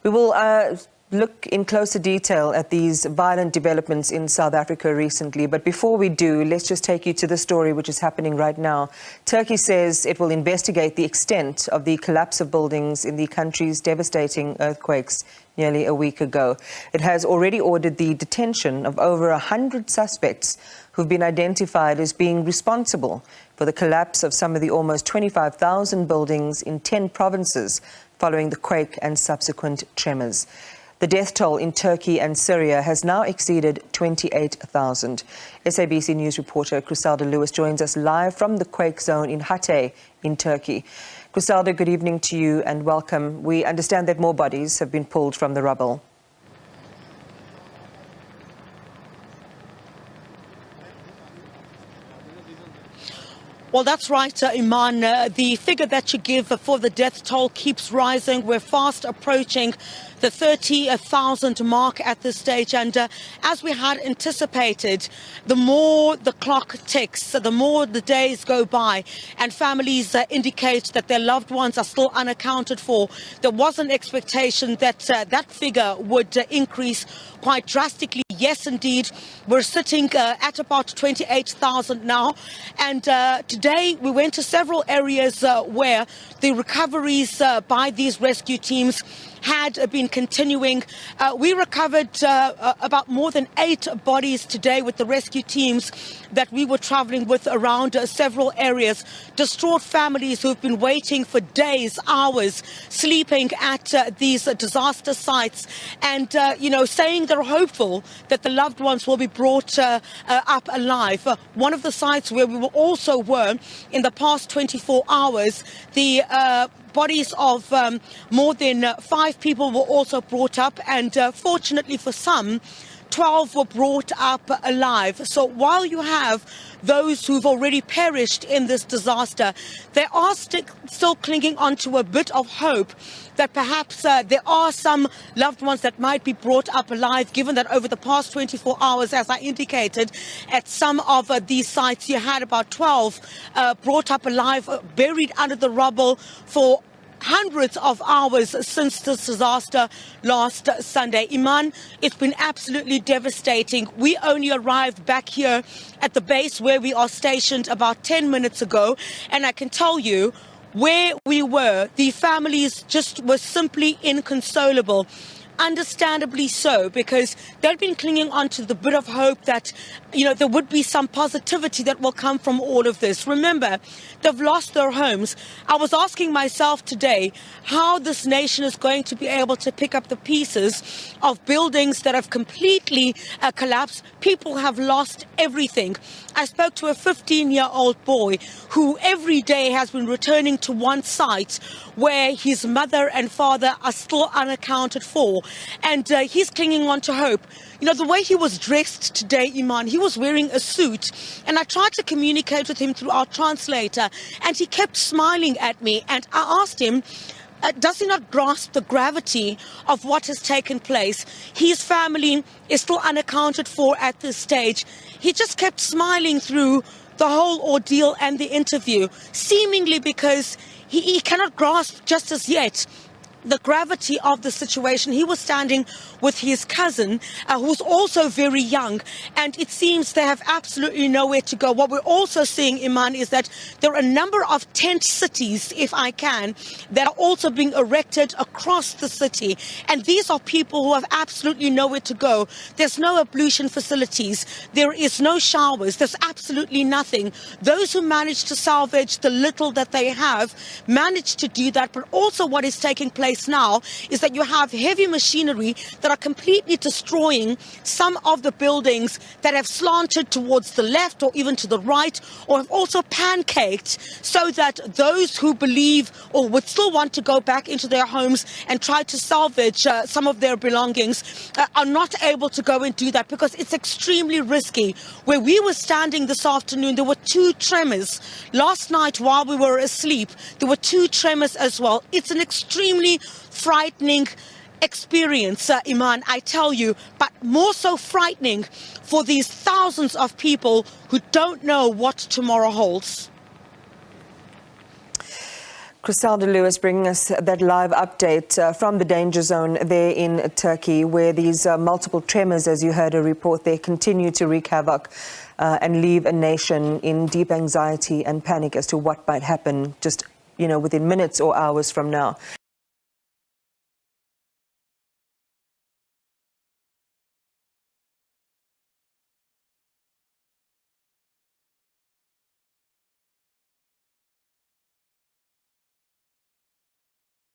We will look in closer detail at these violent developments in South Africa recently. But before we do, let's just take you to the story which is happening right now. Turkey says it will investigate the extent of the collapse of buildings in the country's devastating earthquakes nearly a week ago. It has already ordered the detention of over 100 suspects who've been identified as being responsible for the collapse of some of the almost 25,000 buildings in 10 provinces following the quake and subsequent tremors. The death toll in Turkey and Syria has now exceeded 28,000. SABC News reporter Chriselda Lewis joins us live from the quake zone in Hatay in Turkey. Chriselda, good evening to you and welcome. We understand that more bodies have been pulled from the rubble. Well, that's right, Iman. The figure that you give for the death toll keeps rising. We're fast approaching the 30,000 mark at this stage. And as we had anticipated, the more the clock ticks, the more the days go by and families indicate that their loved ones are still unaccounted for, there was an expectation that that figure would increase quite drastically. Yes, indeed, we're sitting at about 28,000 now. And today we went to several areas where the recoveries by these rescue teams had been continuing. We recovered about more than 8 bodies today with the rescue teams that we were traveling with around several areas. Distraught families who've been waiting for days, hours, sleeping at these disaster sites and, saying they're hopeful that the loved ones will be brought up alive. One of the sites where we also were in the past 24 hours, the bodies of more than 5 people were also brought up, and fortunately for some, 12 were brought up alive. So while you have those who've already perished in this disaster, they are still clinging on to a bit of hope that perhaps there are some loved ones that might be brought up alive, given that over the past 24 hours, as I indicated, at some of these sites, you had about 12 brought up alive, buried under the rubble for hundreds of hours since this disaster last Sunday. Iman, it's been absolutely devastating. We only arrived back here at the base where we are stationed about 10 minutes ago, and I can tell you where we were, the families just were simply inconsolable. Understandably so, because they've been clinging on to the bit of hope that, there would be some positivity that will come from all of this. Remember, they've lost their homes. I was asking myself today how this nation is going to be able to pick up the pieces of buildings that have completely collapsed. People have lost everything. I spoke to a 15-year-old boy who every day has been returning to one site where his mother and father are still unaccounted for. And he's clinging on to hope. The way he was dressed today, Iman, he was wearing a suit. And I tried to communicate with him through our translator, and he kept smiling at me. And I asked him, does he not grasp the gravity of what has taken place? His family is still unaccounted for at this stage. He just kept smiling through the whole ordeal and the interview, seemingly because he cannot grasp just as yet the gravity of the situation. He was standing with his cousin, who's also very young, and it seems they have absolutely nowhere to go. What we're also seeing, Iman, is that there are a number of tent cities, if I can, that are also being erected across the city. And these are people who have absolutely nowhere to go. There's no ablution facilities. There is no showers. There's absolutely nothing. Those who manage to salvage the little that they have manage to do that. But also what is taking place now is that you have heavy machinery that are completely destroying some of the buildings that have slanted towards the left or even to the right, or have also pancaked, so that those who believe or would still want to go back into their homes and try to salvage some of their belongings are not able to go and do that because it's extremely risky. Where we were standing this afternoon, there were 2 tremors. Last night while we were asleep, there were 2 tremors as well. It's an extremely frightening experience, Iman, I tell you, but more so frightening for these thousands of people who don't know what tomorrow holds. Chriselda Lewis bringing us that live update from the danger zone there in Turkey, where these multiple tremors, as you heard a report there, continue to wreak havoc and leave a nation in deep anxiety and panic as to what might happen just within minutes or hours from now.